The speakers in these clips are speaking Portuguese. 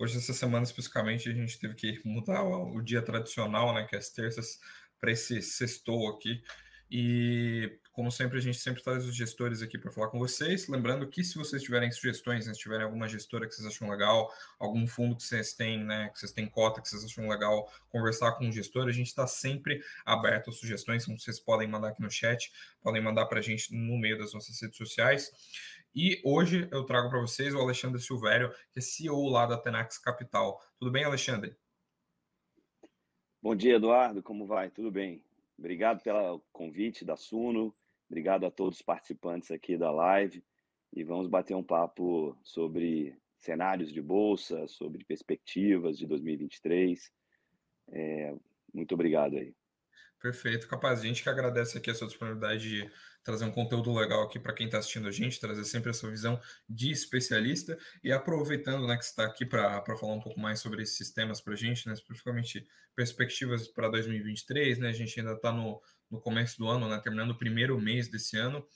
Hoje, essa semana especificamente, a gente teve que mudar o dia tradicional, né, que é as terças, para esse sextou aqui. E, como sempre, a gente sempre traz os gestores aqui para falar com vocês. Lembrando que se vocês tiverem sugestões, né, se tiverem alguma gestora que vocês acham legal, algum fundo que vocês têm, né, que vocês têm cota, que vocês acham legal conversar com o gestor, a gente está sempre aberto a sugestões, então vocês podem mandar aqui no chat, podem mandar para a gente no meio das nossas redes sociais. E hoje eu trago para vocês o Alexandre Silvério, que é CEO lá da Tenax Capital. Tudo bem, Alexandre? Bom dia, Eduardo. Como vai? Tudo bem? Obrigado pelo convite da Suno. Obrigado a todos os participantes aqui da live. E vamos bater um papo sobre cenários de bolsa, sobre perspectivas de 2023. Muito obrigado aí. Perfeito, capaz. A gente que agradece aqui a sua disponibilidade de trazer um conteúdo legal aqui para quem está assistindo a gente, trazer sempre essa visão de especialista e aproveitando, né, que você está aqui para falar um pouco mais sobre esses temas para a gente, né, especificamente perspectivas para 2023, né, a gente ainda está no começo do ano, né, terminando o primeiro mês desse ano.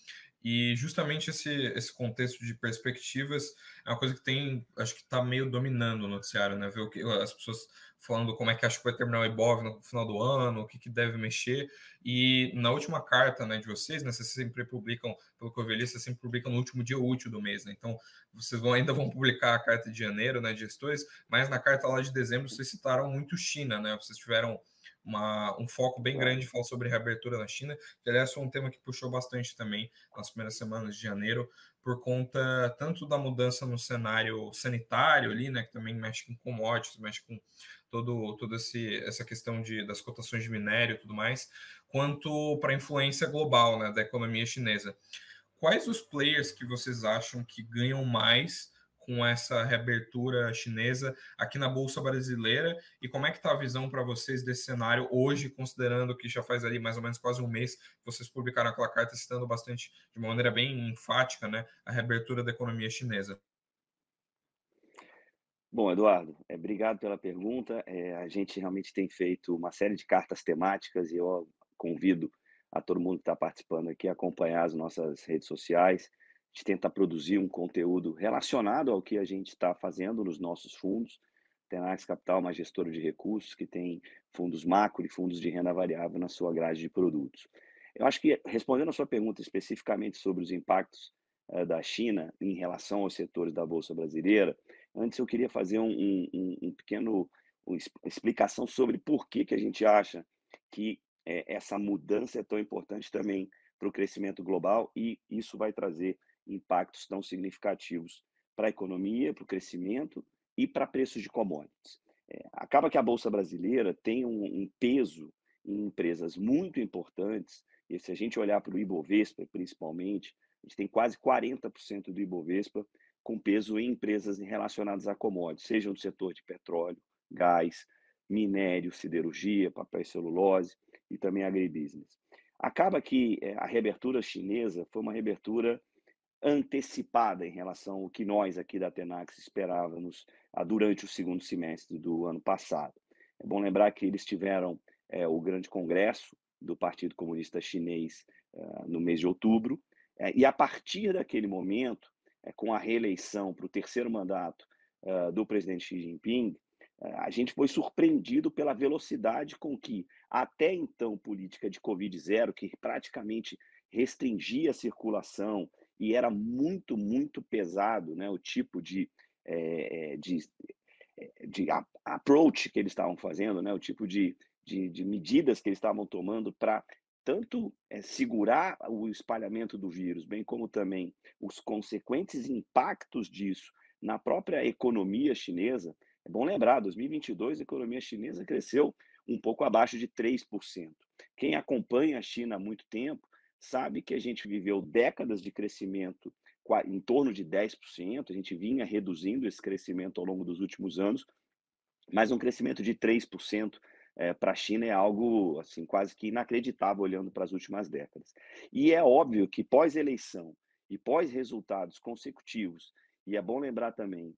E justamente esse contexto de perspectivas é uma coisa que tem, acho que está meio dominando o noticiário, né? Ver o que as pessoas falando como é que acho que vai terminar o IBOV no final do ano, o que, que deve mexer. E na última carta, né, de vocês, né, vocês sempre publicam, pelo que eu vi ali, vocês sempre publicam no último dia útil do mês, né? Então, vocês ainda vão publicar a carta de janeiro, né, de gestores, mas na carta lá de dezembro vocês citaram muito China, né? Vocês tiveram um foco bem Claro. grande em falar sobre reabertura na China, que aliás foi um tema que puxou bastante também nas primeiras semanas de janeiro, por conta tanto da mudança no cenário sanitário ali, né, que também mexe com commodities, mexe com toda essa questão das cotações de minério e tudo mais, quanto para a influência global, né, da economia chinesa. Quais os players que vocês acham que ganham mais com essa reabertura chinesa aqui na Bolsa Brasileira? E como é que está a visão para vocês desse cenário hoje, considerando que já faz ali mais ou menos quase um mês que vocês publicaram aquela carta citando bastante, de uma maneira bem enfática, né, a reabertura da economia chinesa? Bom, Eduardo, obrigado pela pergunta. A gente realmente tem feito uma série de cartas temáticas e eu convido a todo mundo que está participando aqui a acompanhar as nossas redes sociais. A gente tenta produzir um conteúdo relacionado ao que a gente está fazendo nos nossos fundos. Tenax Capital é uma gestora de recursos que tem fundos macro e fundos de renda variável na sua grade de produtos. Eu acho que, respondendo a sua pergunta especificamente sobre os impactos da China em relação aos setores da Bolsa Brasileira, antes eu queria fazer um pequeno explicação sobre por que a gente acha que essa mudança é tão importante também para o crescimento global e isso vai trazer impactos tão significativos para a economia, para o crescimento e para preços de commodities. Acaba que a Bolsa Brasileira tem um peso em empresas muito importantes, e se a gente olhar para o Ibovespa, principalmente, a gente tem quase 40% do Ibovespa com peso em empresas relacionadas a commodities, seja no setor de petróleo, gás, minério, siderurgia, papel e celulose e também agribusiness. Acaba que a reabertura chinesa foi uma reabertura antecipada em relação ao que nós aqui da Tenax esperávamos durante o segundo semestre do ano passado. É bom lembrar que eles tiveram o grande congresso do Partido Comunista Chinês no mês de outubro, e a partir daquele momento, com a reeleição para o terceiro mandato do presidente Xi Jinping, a gente foi surpreendido pela velocidade com que, até então, política de Covid zero, que praticamente restringia a circulação e era muito, muito pesado, né, o tipo de approach que eles estavam fazendo, né, o tipo de medidas que eles estavam tomando para tanto segurar o espalhamento do vírus, bem como também os consequentes impactos disso na própria economia chinesa. É bom lembrar, 2022 a economia chinesa cresceu um pouco abaixo de 3%. Quem acompanha a China há muito tempo sabe que a gente viveu décadas de crescimento em torno de 10%, a gente vinha reduzindo esse crescimento ao longo dos últimos anos, mas um crescimento de 3% para a China é algo assim quase que inacreditável olhando para as últimas décadas. E é óbvio que pós-eleição e pós-resultados consecutivos, e é bom lembrar também,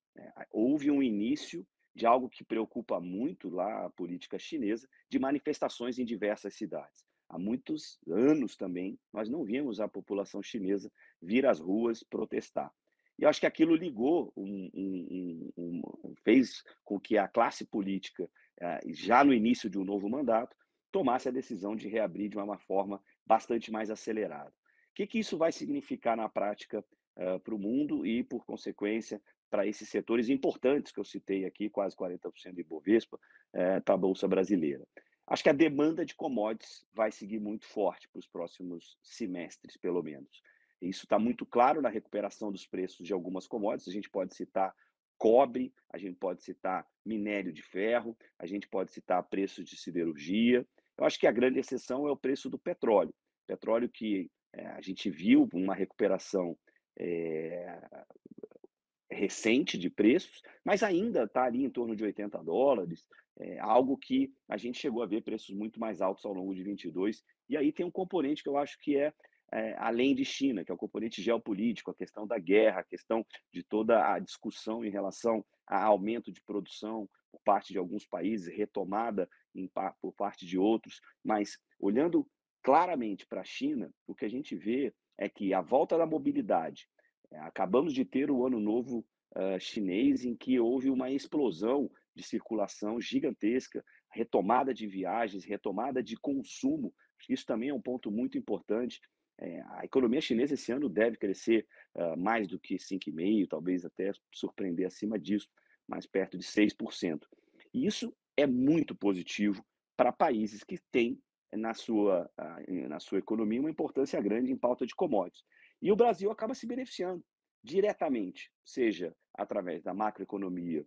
houve um início de algo que preocupa muito lá a política chinesa, de manifestações em diversas cidades. Há muitos anos também nós não víamos a população chinesa vir às ruas protestar. E eu acho que aquilo ligou, fez com que a classe política, já no início de um novo mandato, tomasse a decisão de reabrir de uma forma bastante mais acelerada. O que que isso vai significar na prática para o mundo e, por consequência, para esses setores importantes que eu citei aqui, quase 40% do Ibovespa, para a Bolsa Brasileira? Acho que a demanda de commodities vai seguir muito forte para os próximos semestres, pelo menos. Isso está muito claro na recuperação dos preços de algumas commodities. A gente pode citar cobre, a gente pode citar minério de ferro, a gente pode citar preços de siderurgia. Eu acho que a grande exceção é o preço do petróleo. Petróleo que a gente viu uma recuperação eh, recente de preços, mas ainda está ali em torno de $80, algo que a gente chegou a ver preços muito mais altos ao longo de 22. E aí tem um componente que eu acho que além de China, que é o componente geopolítico, a questão da guerra, a questão de toda a discussão em relação a aumento de produção por parte de alguns países, retomada por parte de outros, mas olhando claramente para a China, o que a gente vê é que a volta da mobilidade, acabamos de ter o ano novo chinês, em que houve uma explosão de circulação gigantesca, retomada de viagens, retomada de consumo. Isso também é um ponto muito importante. A economia chinesa esse ano deve crescer mais do que 5,5%, talvez até surpreender acima disso, mais perto de 6%. E isso é muito positivo para países que têm na sua economia uma importância grande em pauta de commodities. E o Brasil acaba se beneficiando diretamente, seja através da macroeconomia,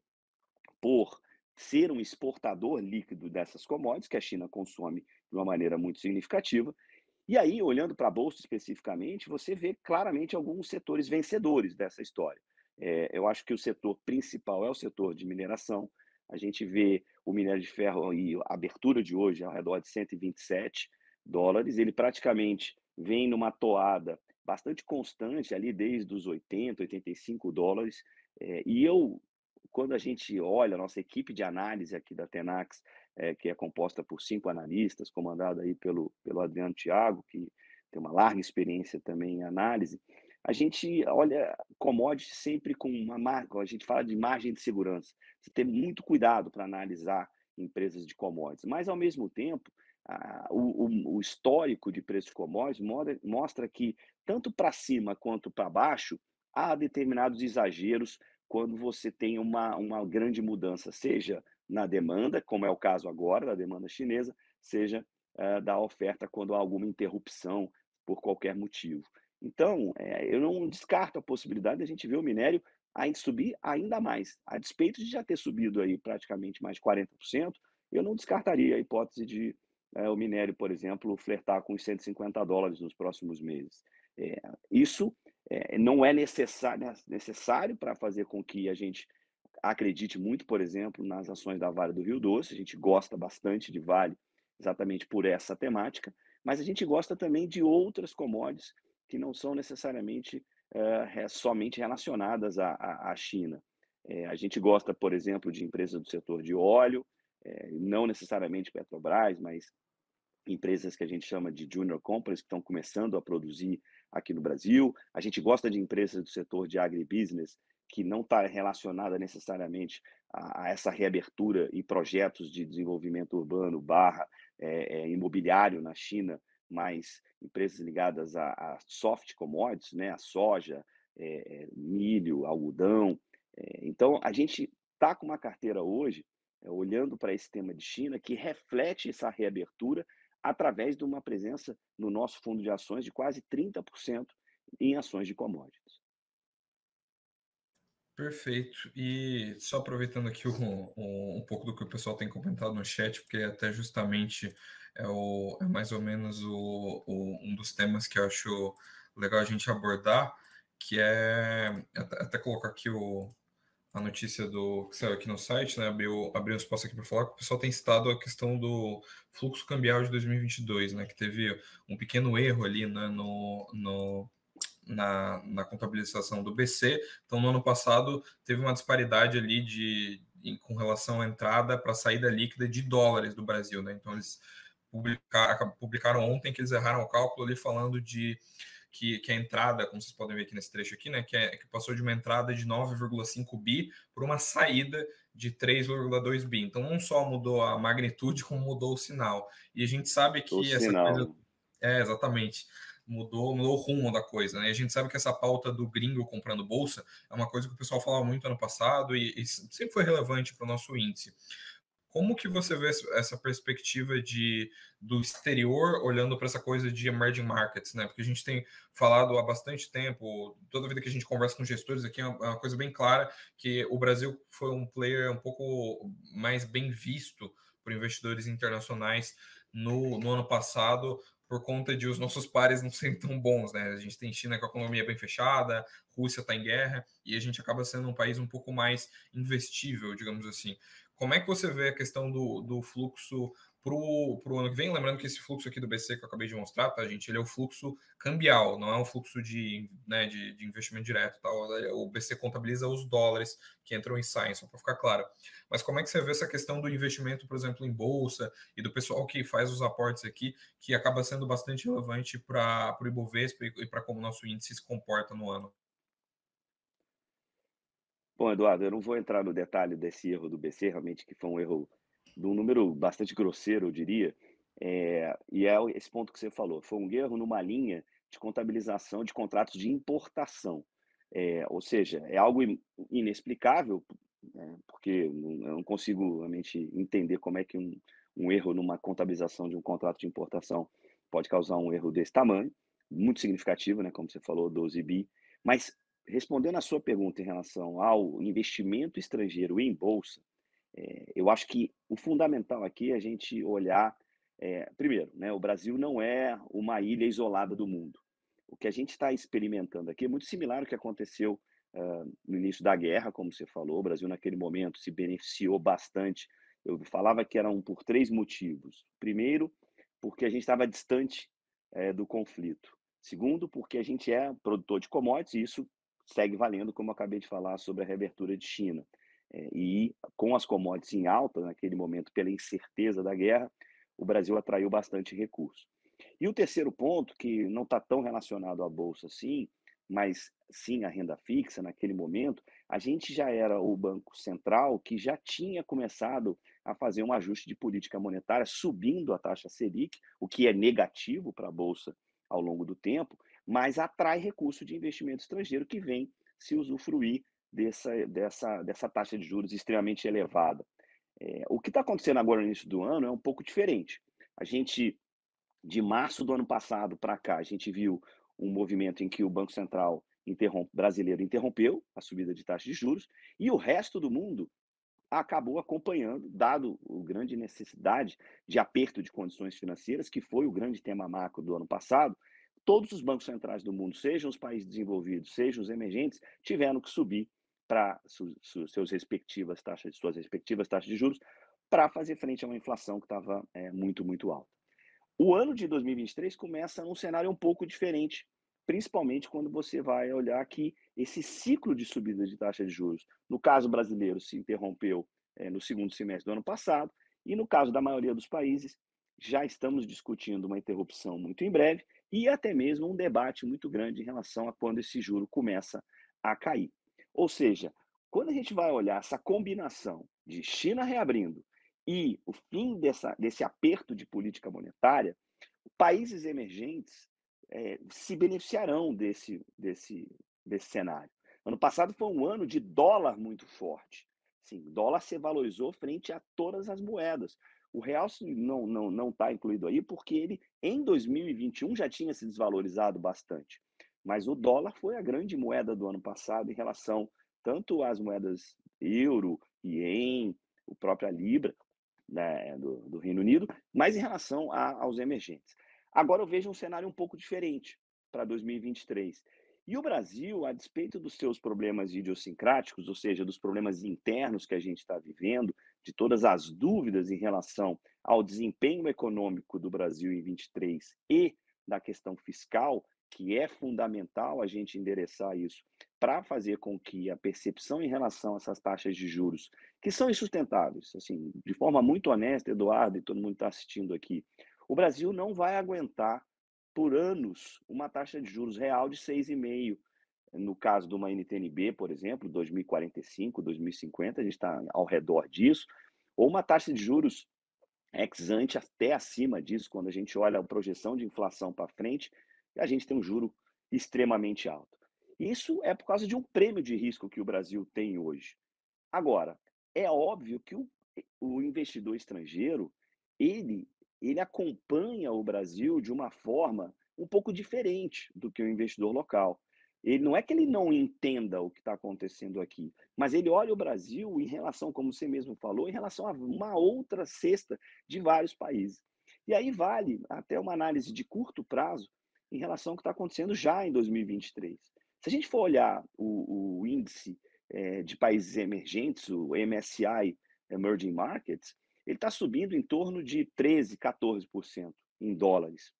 por ser um exportador líquido dessas commodities, que a China consome de uma maneira muito significativa. E aí, olhando para a Bolsa especificamente, você vê claramente alguns setores vencedores dessa história. Eu acho que o setor principal é o setor de mineração. A gente vê o minério de ferro e a abertura de hoje ao redor de $127. Ele praticamente vem numa toada bastante constante ali desde os $80, $85. E quando a gente olha, a nossa equipe de análise aqui da Tenax, que é composta por 5 analistas, comandada aí pelo Adriano Thiago, que tem uma larga experiência também em análise, a gente olha commodities sempre com a gente fala de margem de segurança. Você tem muito cuidado para analisar empresas de commodities, mas ao mesmo tempo, o histórico de preço de commodities mostra que tanto para cima quanto para baixo há determinados exageros quando você tem uma grande mudança, seja na demanda, como é o caso agora da demanda chinesa, seja da oferta quando há alguma interrupção por qualquer motivo. Então, eu não descarto a possibilidade de a gente ver o minério ainda subir ainda mais. A despeito de já ter subido aí praticamente mais de 40%, eu não descartaria a hipótese de o minério, por exemplo, flertar com os $150 nos próximos meses. Isso não é necessário para fazer com que a gente acredite muito, por exemplo, nas ações da Vale do Rio Doce. A gente gosta bastante de Vale exatamente por essa temática, mas a gente gosta também de outras commodities que não são necessariamente somente relacionadas à China. A gente gosta, por exemplo, de empresas do setor de óleo, não necessariamente Petrobras, mas empresas que a gente chama de junior companies, que estão começando a produzir aqui no Brasil. A gente gosta de empresas do setor de agribusiness, que não está relacionada necessariamente a essa reabertura e projetos de desenvolvimento urbano barra imobiliário na China, mas empresas ligadas a soft commodities, né, a soja, milho, algodão. Então, a gente está com uma carteira hoje, olhando para esse tema de China, que reflete essa reabertura através de uma presença no nosso fundo de ações de quase 30% em ações de commodities. Perfeito. E só aproveitando aqui um pouco do que o pessoal tem comentado no chat, porque até justamente é mais ou menos um dos temas que eu acho legal a gente abordar, que é até colocar aqui a notícia que saiu aqui no site, né? Abriu um espaço aqui para falar que o pessoal tem citado a questão do fluxo cambial de 2022, né? Que teve um pequeno erro ali, né, na contabilização do BC. Então, no ano passado, teve uma disparidade ali com relação à entrada para a saída líquida de dólares do Brasil, né? Então, eles publicaram ontem que eles erraram o cálculo ali falando de que a entrada, como vocês podem ver aqui nesse trecho aqui, né, que passou de uma entrada de 9,5 bi para uma saída de 3,2 bi. Então, não só mudou a magnitude, como mudou o sinal. E a gente sabe O que essa coisa. sinal. Exatamente. Mudou o rumo da coisa, né? A gente sabe que essa pauta do gringo comprando bolsa é uma coisa que o pessoal falava muito ano passado e sempre foi relevante para o nosso índice. Como que você vê essa perspectiva do exterior olhando para essa coisa de emerging markets, né? Porque a gente tem falado há bastante tempo, toda vida que a gente conversa com gestores aqui, é uma coisa bem clara que o Brasil foi um player um pouco mais bem visto por investidores internacionais no ano passado, por conta de os nossos pares não serem tão bons, né? A gente tem China com a economia bem fechada, Rússia está em guerra, e a gente acaba sendo um país um pouco mais investível, digamos assim. Como é que você vê a questão do fluxo para o ano que vem? Lembrando que esse fluxo aqui do BC que eu acabei de mostrar, tá, gente? Ele é o fluxo cambial, não é um fluxo né, de investimento direto. Tá? O BC contabiliza os dólares que entram e saem, só para ficar claro. Mas como é que você vê essa questão do investimento, por exemplo, em bolsa e do pessoal que faz os aportes aqui, que acaba sendo bastante relevante para o Ibovespa e para como o nosso índice se comporta no ano? Bom, Eduardo, eu não vou entrar no detalhe desse erro do BC, realmente que foi um erro de um número bastante grosseiro, eu diria. E é esse ponto que você falou, foi um erro numa linha de contabilização de contratos de importação. Ou seja, é algo inexplicável, porque eu não consigo realmente entender como é que um erro numa contabilização de um contrato de importação pode causar um erro desse tamanho, muito significativo, né, como você falou, 12 bi. Mas respondendo à sua pergunta em relação ao investimento estrangeiro em bolsa, eu acho que o fundamental aqui é a gente olhar, primeiro, né, o Brasil não é uma ilha isolada do mundo. O que a gente está experimentando aqui é muito similar ao que aconteceu no início da guerra, como você falou. O Brasil, naquele momento, se beneficiou bastante. Eu falava que eram por três motivos. Primeiro, porque a gente estava distante do conflito. Segundo, porque a gente é produtor de commodities e isso segue valendo, como eu acabei de falar sobre a reabertura de China. E com as commodities em alta, naquele momento, pela incerteza da guerra, o Brasil atraiu bastante recurso. E o terceiro ponto, que não está tão relacionado à bolsa assim, mas sim à renda fixa naquele momento, a gente já era o Banco Central que já tinha começado a fazer um ajuste de política monetária, subindo a taxa Selic, o que é negativo para a bolsa ao longo do tempo, mas atrai recurso de investimento estrangeiro que vem se usufruir dessa taxa de juros extremamente elevada. O que está acontecendo agora no início do ano é um pouco diferente. A gente, de março do ano passado para cá, a gente viu um movimento em que o Banco Central brasileiro interrompeu a subida de taxa de juros e o resto do mundo acabou acompanhando, dado a grande necessidade de aperto de condições financeiras, que foi o grande tema macro do ano passado. Todos os bancos centrais do mundo, sejam os países desenvolvidos, sejam os emergentes, tiveram que subir para suas respectivas taxas de juros para fazer frente a uma inflação que estava muito, muito alta. O ano de 2023 começa num cenário um pouco diferente, principalmente quando você vai olhar que esse ciclo de subida de taxa de juros, no caso brasileiro, se interrompeu no segundo semestre do ano passado, e no caso da maioria dos países, já estamos discutindo uma interrupção muito em breve e até mesmo um debate muito grande em relação a quando esse juro começa a cair. Ou seja, quando a gente vai olhar essa combinação de China reabrindo e o fim desse aperto de política monetária, países emergentes se beneficiarão desse cenário. Ano passado foi um ano de dólar muito forte. Sim, o dólar se valorizou frente a todas as moedas. O real não está incluído aí porque ele, em 2021, já tinha se desvalorizado bastante. Mas o dólar foi a grande moeda do ano passado em relação tanto às moedas euro, ien, o própria libra, né, do Reino Unido, mas em relação aos emergentes. Agora eu vejo um cenário um pouco diferente para 2023. E o Brasil, a despeito dos seus problemas idiosincráticos, ou seja, dos problemas internos que a gente está vivendo, de todas as dúvidas em relação ao desempenho econômico do Brasil em 23 e da questão fiscal, que é fundamental a gente endereçar isso para fazer com que a percepção em relação a essas taxas de juros, que são insustentáveis, assim, de forma muito honesta, Eduardo, e todo mundo está assistindo aqui, o Brasil não vai aguentar por anos uma taxa de juros real de 6,5%. No caso de uma NTN-B, por exemplo, 2045, 2050, a gente está ao redor disso, ou uma taxa de juros ex ante até acima disso, quando a gente olha a projeção de inflação para frente, a gente tem um juro extremamente alto. Isso é por causa de um prêmio de risco que o Brasil tem hoje. Agora, é óbvio que o investidor estrangeiro, ele, ele acompanha o Brasil de uma forma um pouco diferente do que o investidor local. Ele não é que ele não entenda o que está acontecendo aqui, mas ele olha o Brasil em relação, como você mesmo falou, em relação a uma outra cesta de vários países. E aí vale até uma análise de curto prazo em relação ao que está acontecendo já em 2023. Se a gente for olhar o índice de países emergentes, o MSCI Emerging Markets, ele está subindo em torno de 13, 14% em dólares.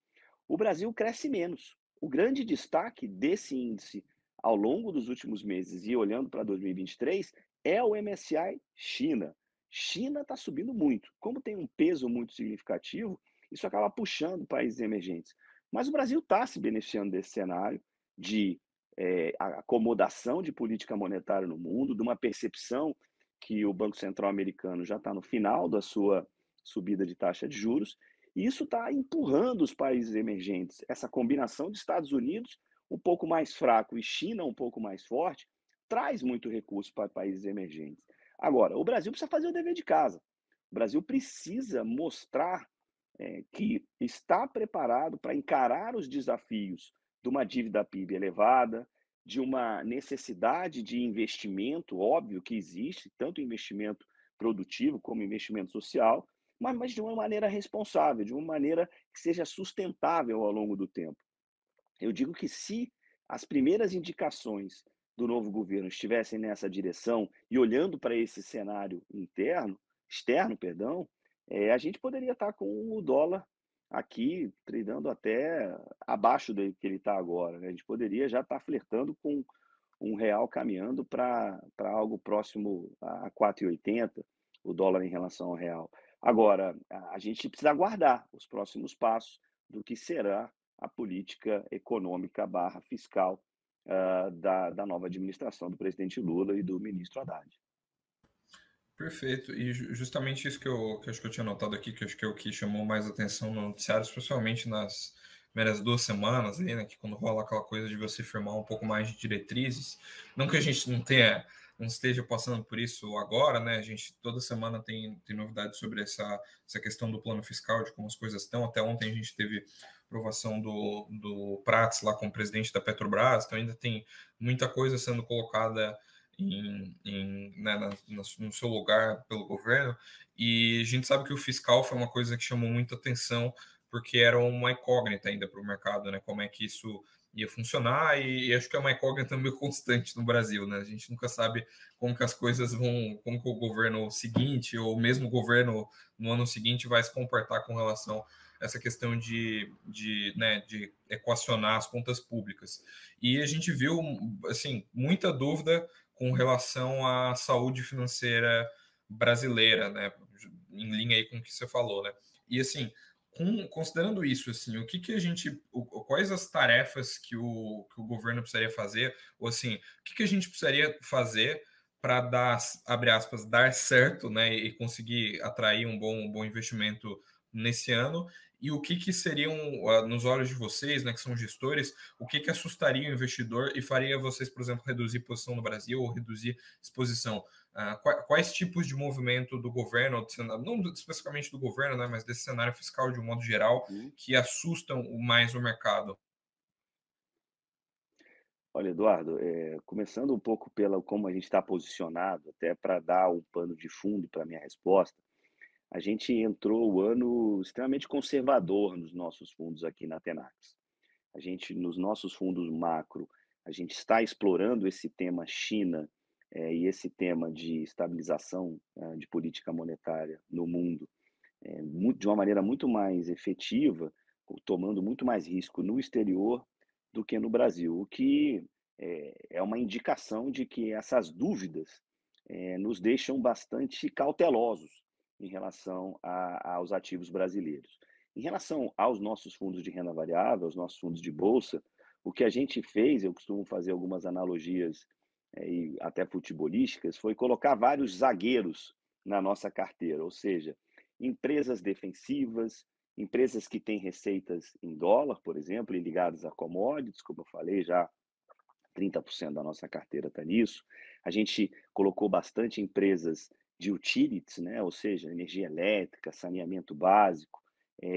O Brasil cresce menos. O grande destaque desse índice ao longo dos últimos meses e olhando para 2023 é o MSCI China. China está subindo muito. Como tem um peso muito significativo, isso acaba puxando países emergentes. Mas o Brasil está se beneficiando desse cenário de acomodação de política monetária no mundo, de uma percepção que o Banco Central americano já está no final da sua subida de taxa de juros, e isso está empurrando os países emergentes. Essa combinação de Estados Unidos um pouco mais fraco e China um pouco mais forte traz muito recurso para países emergentes. Agora, o Brasil precisa fazer o dever de casa. O Brasil precisa mostrar que está preparado para encarar os desafios de uma dívida PIB elevada, de uma necessidade de investimento, óbvio que existe, tanto investimento produtivo como investimento social, mas de uma maneira responsável, de uma maneira que seja sustentável ao longo do tempo. Eu digo que se as primeiras indicações do novo governo estivessem nessa direção e olhando para esse cenário externo, perdão, a gente poderia estar com o dólar aqui tradando até abaixo do que ele está agora, né? A gente poderia já estar flertando com um real caminhando para algo próximo a 4,80, o dólar em relação ao real. Agora, a gente precisa aguardar os próximos passos do que será a política econômica barra fiscal da nova administração do presidente Lula e do ministro Haddad. Perfeito. E justamente isso que eu acho que eu tinha notado aqui, que eu acho que é o que chamou mais atenção no noticiário, especialmente nas primeiras 2 semanas, aí, né, que quando rola aquela coisa de você firmar um pouco mais de diretrizes. Não que a gente não esteja passando por isso agora, né? A gente toda semana tem novidades sobre essa questão do plano fiscal, de como as coisas estão. Até ontem a gente teve aprovação do Prats lá como presidente da Petrobras, então ainda tem muita coisa sendo colocada né, no seu lugar pelo governo, e a gente sabe que o fiscal foi uma coisa que chamou muita atenção, porque era uma incógnita ainda para o mercado, né, como é que isso ia funcionar, e acho que é uma incógnita meio constante no Brasil, né, a gente nunca sabe como que as coisas vão, como que o governo seguinte, ou mesmo o governo no ano seguinte vai se comportar com relação a essa questão de equacionar as contas públicas. E a gente viu, assim, muita dúvida com relação à saúde financeira brasileira, né? Em linha aí com o que você falou, né? E assim, considerando isso, assim, quais as tarefas que o governo precisaria fazer, ou assim, o que a gente precisaria fazer para dar, abre aspas, dar certo, né? E conseguir atrair um bom investimento nesse ano, e o que seriam, nos olhos de vocês, né, que são gestores, o que assustaria o investidor e faria vocês, por exemplo, reduzir posição no Brasil ou reduzir exposição? Quais tipos de movimento do governo, não especificamente do governo, né, mas desse cenário fiscal de um modo geral, que assustam mais o mercado? Olha, Eduardo, começando um pouco pela como a gente está posicionado, até para dar um pano de fundo para a minha resposta, a gente entrou o ano extremamente conservador nos nossos fundos aqui na Tenax. A gente, nos nossos fundos macro, a gente está explorando esse tema China e esse tema de estabilização de política monetária no mundo de uma maneira muito mais efetiva, tomando muito mais risco no exterior do que no Brasil, o que é uma indicação de que essas dúvidas nos deixam bastante cautelosos em relação aos ativos brasileiros. Em relação aos nossos fundos de renda variável, aos nossos fundos de bolsa, o que a gente fez, eu costumo fazer algumas analogias, e até futebolísticas, foi colocar vários zagueiros na nossa carteira, ou seja, empresas defensivas, empresas que têm receitas em dólar, por exemplo, e ligadas a commodities, como eu falei já, 30% da nossa carteira está nisso. A gente colocou bastante empresas de utilities, né? Ou seja, energia elétrica, saneamento básico,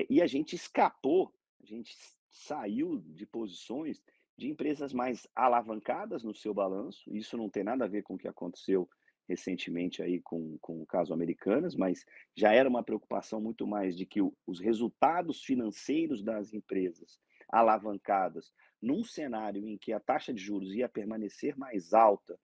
e a gente escapou, a gente saiu de posições de empresas mais alavancadas no seu balanço. Isso não tem nada a ver com o que aconteceu recentemente aí com o caso Americanas, mas já era uma preocupação muito mais de que os resultados financeiros das empresas alavancadas num cenário em que a taxa de juros ia permanecer mais alta,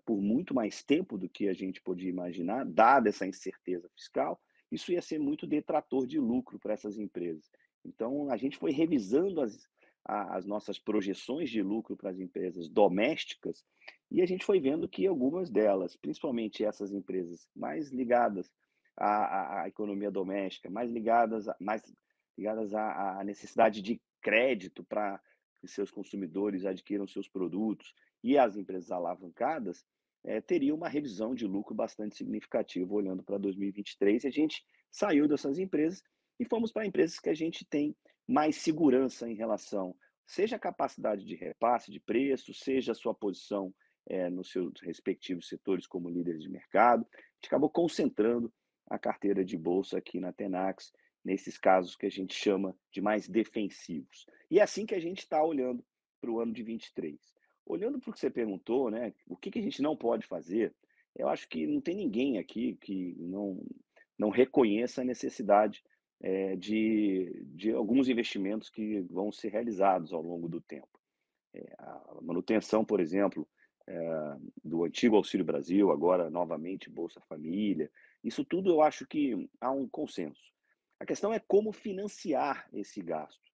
por muito mais tempo do que a gente podia imaginar, dada essa incerteza fiscal, isso ia ser muito detrator de lucro para essas empresas. Então, a gente foi revisando as nossas projeções de lucro para as empresas domésticas e a gente foi vendo que algumas delas, principalmente essas empresas mais ligadas à economia doméstica, mais ligadas à necessidade de crédito para que seus consumidores adquiram seus produtos e as empresas alavancadas, teriam uma revisão de lucro bastante significativa olhando para 2023. E a gente saiu dessas empresas e fomos para empresas que a gente tem mais segurança em relação, seja a capacidade de repasse de preço, seja a sua posição nos seus respectivos setores como líderes de mercado. A gente acabou concentrando a carteira de bolsa aqui na Tenax, nesses casos que a gente chama de mais defensivos. E é assim que a gente está olhando para o ano de 23. Olhando para o que você perguntou, né, o que a gente não pode fazer, eu acho que não tem ninguém aqui que não reconheça a necessidade de alguns investimentos que vão ser realizados ao longo do tempo. A manutenção, por exemplo, do antigo Auxílio Brasil, agora novamente Bolsa Família, isso tudo eu acho que há um consenso. A questão é como financiar esse gasto.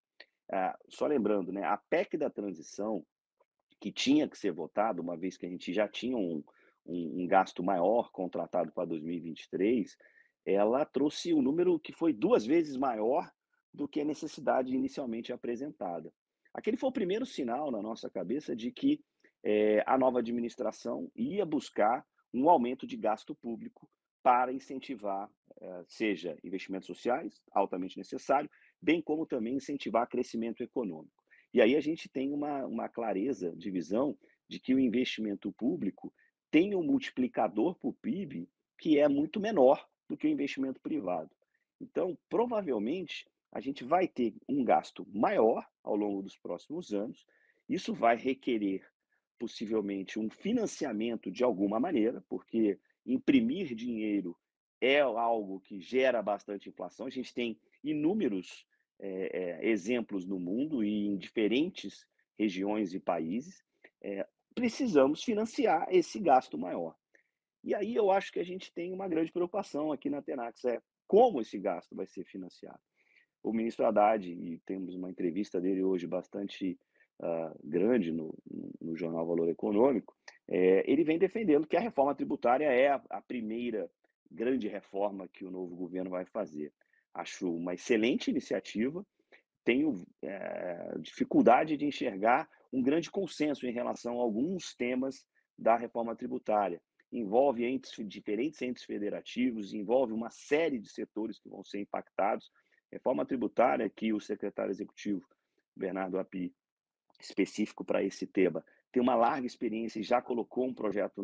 Só lembrando, né, a PEC da transição, que tinha que ser votada, uma vez que a gente já tinha um gasto maior contratado para 2023, ela trouxe um número que foi 2 vezes maior do que a necessidade inicialmente apresentada. Aquele foi o primeiro sinal na nossa cabeça de que a nova administração ia buscar um aumento de gasto público para incentivar, seja investimentos sociais, altamente necessário, bem como também incentivar crescimento econômico. E aí a gente tem uma clareza de visão de que o investimento público tem um multiplicador para o PIB que é muito menor do que o investimento privado. Então, provavelmente, a gente vai ter um gasto maior ao longo dos próximos anos. Isso vai requerer, possivelmente, um financiamento de alguma maneira, porque imprimir dinheiro é algo que gera bastante inflação. A gente tem inúmeros exemplos no mundo e em diferentes regiões e países. Precisamos financiar esse gasto maior. E aí eu acho que a gente tem uma grande preocupação aqui na Tenax, é como esse gasto vai ser financiado. O ministro Haddad, e temos uma entrevista dele hoje bastante grande no jornal Valor Econômico, ele vem defendendo que a reforma tributária é a primeira grande reforma que o novo governo vai fazer. Acho uma excelente iniciativa, tenho dificuldade de enxergar um grande consenso em relação a alguns temas da reforma tributária. Envolve diferentes entes federativos, envolve uma série de setores que vão ser impactados. Reforma tributária que o secretário executivo, Bernardo Api, específico para esse tema, tem uma larga experiência e já colocou um projeto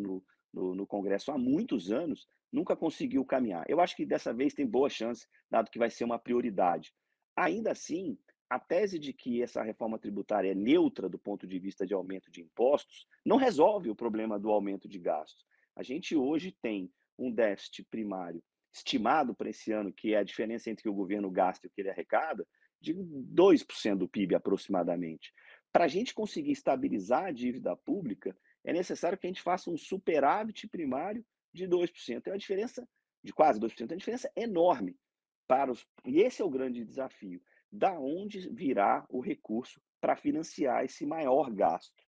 no Congresso há muitos anos, nunca conseguiu caminhar. Eu acho que dessa vez tem boa chance, dado que vai ser uma prioridade. Ainda assim, a tese de que essa reforma tributária é neutra do ponto de vista de aumento de impostos não resolve o problema do aumento de gastos. A gente hoje tem um déficit primário estimado para esse ano, que é a diferença entre o que o governo gasta e o que ele arrecada, de 2% do PIB aproximadamente. Para a gente conseguir estabilizar a dívida pública, é necessário que a gente faça um superávit primário de 2%. É uma diferença de quase 2%, é uma diferença enorme para os. E esse é o grande desafio. Da onde virá o recurso para financiar esse maior gasto?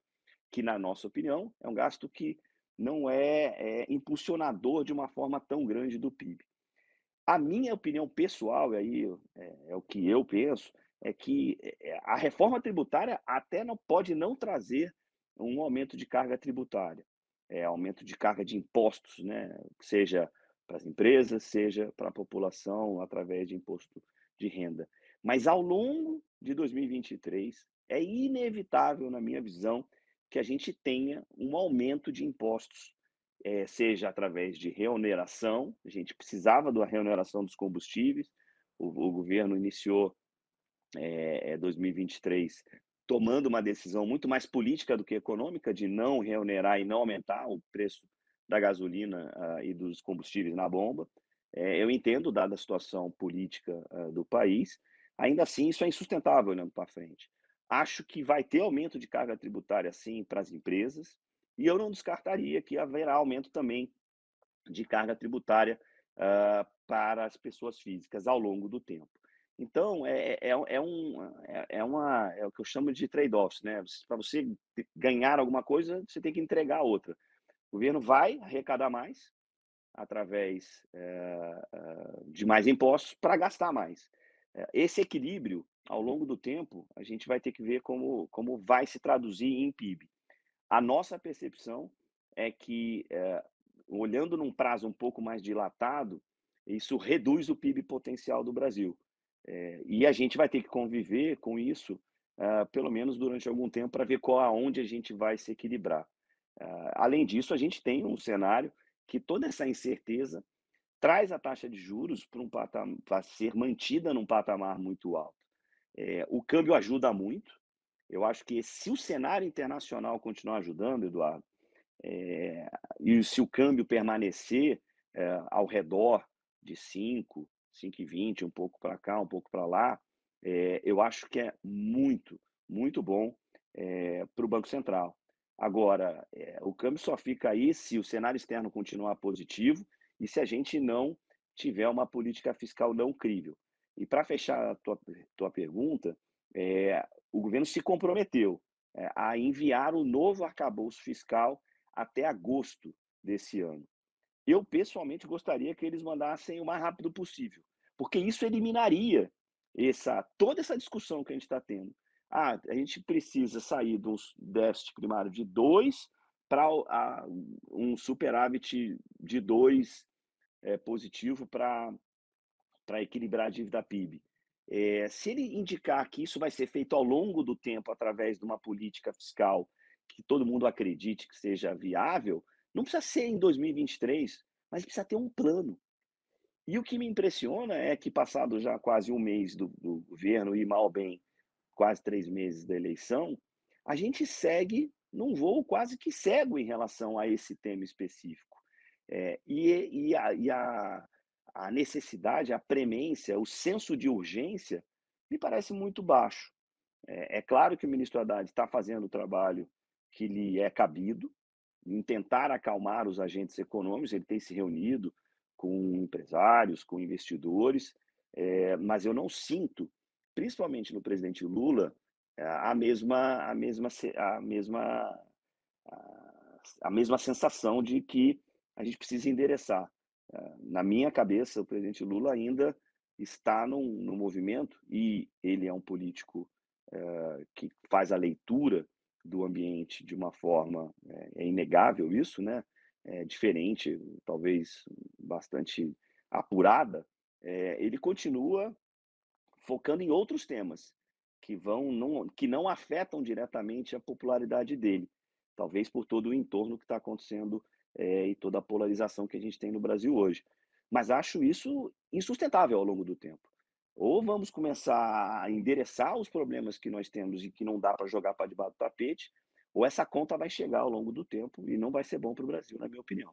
Que, na nossa opinião, é um gasto que não é impulsionador de uma forma tão grande do PIB. A minha opinião pessoal, e aí é o que eu penso, é que a reforma tributária até não pode não trazer um aumento de carga tributária, aumento de carga de impostos, né, seja para as empresas, seja para a população através de imposto de renda. Mas ao longo de 2023, é inevitável, na minha visão, que a gente tenha um aumento de impostos, seja através de reoneração, a gente precisava da reoneração dos combustíveis, o governo iniciou 2023 tomando uma decisão muito mais política do que econômica, de não reonerar e não aumentar o preço da gasolina e dos combustíveis na bomba. Eu entendo, dada a situação política do país, ainda assim isso é insustentável olhando para frente. Acho que vai ter aumento de carga tributária, sim, para as empresas, e eu não descartaria que haverá aumento também de carga tributária para as pessoas físicas ao longo do tempo. Então, é o que eu chamo de trade-offs, né? Para você ganhar alguma coisa, você tem que entregar outra. O governo vai arrecadar mais através de mais impostos para gastar mais. Esse equilíbrio, ao longo do tempo, a gente vai ter que ver como vai se traduzir em PIB. A nossa percepção é que, olhando num prazo um pouco mais dilatado, isso reduz o PIB potencial do Brasil. E a gente vai ter que conviver com isso, pelo menos durante algum tempo, para ver aonde a gente vai se equilibrar. Além disso, a gente tem um cenário que toda essa incerteza traz a taxa de juros para ser mantida num patamar muito alto. O câmbio ajuda muito. Eu acho que se o cenário internacional continuar ajudando, Eduardo, e se o câmbio permanecer ao redor de 5,20, um pouco para cá, um pouco para lá, eu acho que é muito, muito bom para o Banco Central. Agora, o câmbio só fica aí se o cenário externo continuar positivo e se a gente não tiver uma política fiscal não crível. E para fechar a tua pergunta, o governo se comprometeu a enviar o novo arcabouço fiscal até agosto desse ano. Eu, pessoalmente, gostaria que eles mandassem o mais rápido possível, porque isso eliminaria toda essa discussão que a gente está tendo. A gente precisa sair de um déficit primário de 2 para um superávit de 2 positivo para equilibrar a dívida PIB. Se ele indicar que isso vai ser feito ao longo do tempo através de uma política fiscal que todo mundo acredite que seja viável, não precisa ser em 2023, mas precisa ter um plano. E o que me impressiona é que, passado já quase um mês do governo e mal ou bem quase 3 meses da eleição, a gente segue num voo quase que cego em relação a esse tema específico. A necessidade, a premência, o senso de urgência me parece muito baixo. É claro que o ministro Haddad está fazendo o trabalho que lhe é cabido, em tentar acalmar os agentes econômicos, ele tem se reunido com empresários, com investidores, mas eu não sinto, principalmente no presidente Lula, a mesma sensação de que a gente precisa endereçar. Na minha cabeça, o presidente Lula ainda está num movimento, e ele é um político que faz a leitura do ambiente de uma forma, é inegável isso, né? É diferente, talvez bastante apurada. Ele continua focando em outros temas que não afetam diretamente a popularidade dele, talvez por todo o entorno que está acontecendo e toda a polarização que a gente tem no Brasil hoje. Mas acho isso insustentável ao longo do tempo. Ou vamos começar a endereçar os problemas que nós temos e que não dá para jogar para debaixo do tapete, ou essa conta vai chegar ao longo do tempo e não vai ser bom para o Brasil, na minha opinião.